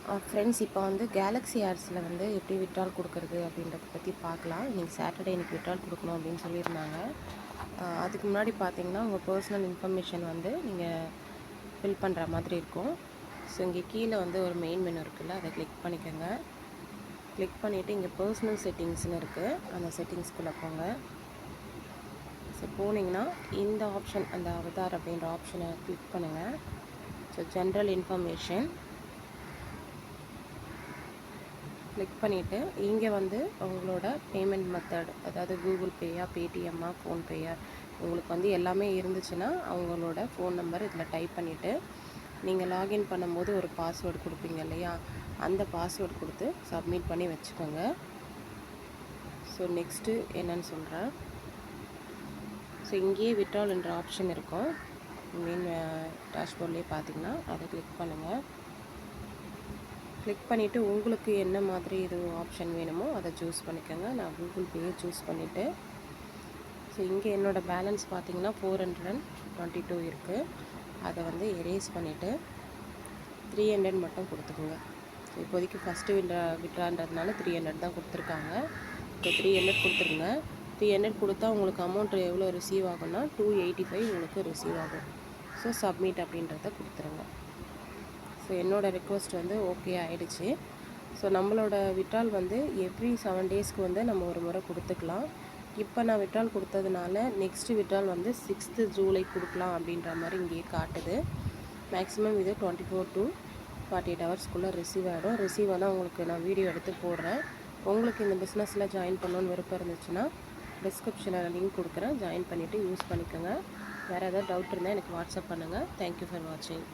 Friends, இப்போ வந்து Galaxy ஏர்ஸில் வந்து எப்படி விட்ரால் கொடுக்குறது அப்படின்றத பற்றி பார்க்கலாம். இன்றைக்கி சாட்டர்டே எனக்கு விட்ரால் கொடுக்கணும் அப்படின்னு சொல்லியிருந்தாங்க. அதுக்கு முன்னாடி பார்த்தீங்கன்னா உங்கள் பர்சனல் இன்ஃபர்மேஷன் வந்து நீங்கள் ஃபில் பண்ணுற மாதிரி இருக்கும். ஸோ இங்கே கீழே வந்து ஒரு மெயின் மெனு இருக்குல்ல, அதை கிளிக் பண்ணிக்கோங்க. கிளிக் பண்ணிவிட்டு இங்கே பர்சனல் செட்டிங்ஸ்னு இருக்குது, அந்த செட்டிங்ஸ்குள்ளே போங்க. ஸோ போனீங்கன்னா இந்த ஆப்ஷன், அந்த அவதார் அப்படின்ற ஆப்ஷனை கிளிக் பண்ணுங்கள். ஸோ ஜென்ரல் இன்ஃபர்மேஷன் கிளிக் பண்ணிவிட்டு இங்கே வந்து உங்களோட பேமெண்ட் மெத்தட், அதாவது கூகுள் பேயா, பேடிஎம்மா, ஃபோன்பேயா, உங்களுக்கு வந்து எல்லாமே இருந்துச்சுன்னா அவங்களோட ஃபோன் நம்பர் இதில் டைப் பண்ணிவிட்டு நீங்கள் லாகின் பண்ணும்போது ஒரு பாஸ்வேர்டு கொடுப்பீங்க இல்லையா, அந்த பாஸ்வேர்டு கொடுத்து சப்மிட் பண்ணி வச்சுக்கோங்க. ஸோ நெக்ஸ்ட்டு என்னன்னு சொல்கிறேன். ஸோ இங்கேயே விட்ரால் என்ற ஆப்ஷன் இருக்கும், மெயின் டேஷ்போர்ட்லேயே பார்த்தீங்கன்னா அதை கிளிக் பண்ணுங்கள். கிளிக் பண்ணிவிட்டு உங்களுக்கு என்ன மாதிரி இது ஆப்ஷன் வேணுமோ அதை சூஸ் பண்ணிக்கோங்க. நான் கூகுள் பேயை சூஸ் பண்ணிவிட்டு, ஸோ இங்கே என்னோடய பேலன்ஸ் பார்த்திங்கன்னா 422 இருக்குது. அதை வந்து எரேஸ் பண்ணிவிட்டு 300 மட்டும் கொடுத்துக்குங்க. ஸோ இப்போதைக்கு ஃபஸ்ட்டு விட்ரான்றதுனால 300 தான் கொடுத்துருக்காங்க. இப்போ 300 கொடுத்துருங்க. 300 கொடுத்தா உங்களுக்கு அமௌண்ட் எவ்வளோ ரிசீவ் ஆகும்னா 285 உங்களுக்கு ரிசீவ் ஆகும். ஸோ சப்மிட் அப்படின்றத கொடுத்துருங்க. ஸோ என்னோடய ரெக்வஸ்ட் வந்து ஓகே ஆகிடுச்சு. ஸோ நம்மளோட விட்ரால் வந்து எவ்ரி 7 டேஸ்க்கு வந்து நம்ம ஒரு முறை கொடுத்துக்கலாம். இப்போ நான் விட்ரால் கொடுத்ததுனால நெக்ஸ்ட்டு விட்ரால் வந்து 6th ஜூலை கொடுக்கலாம் அப்படின்ற மாதிரி இங்கேயே காட்டுது. மேக்ஸிமம் இது 24 to 48 ஹவர்ஸ்க்குள்ளே ரிசீவ் ஆகிடும். ரிசீவ் ஆனால் உங்களுக்கு நான் வீடியோ எடுத்து போடுறேன். உங்களுக்கு இந்த பிஸ்னஸில் ஜாயின் பண்ணணுன்னு விருப்பம் இருந்துச்சுன்னா டிஸ்கிரிப்ஷனில் லிங்க் கொடுக்குறேன், ஜாயின் பண்ணிவிட்டு யூஸ் பண்ணிக்கோங்க. வேறு ஏதாவது டவுட் இருந்தால் எனக்கு வாட்ஸ்அப் பண்ணுங்கள். தேங்க்யூ ஃபார் வாட்சிங்.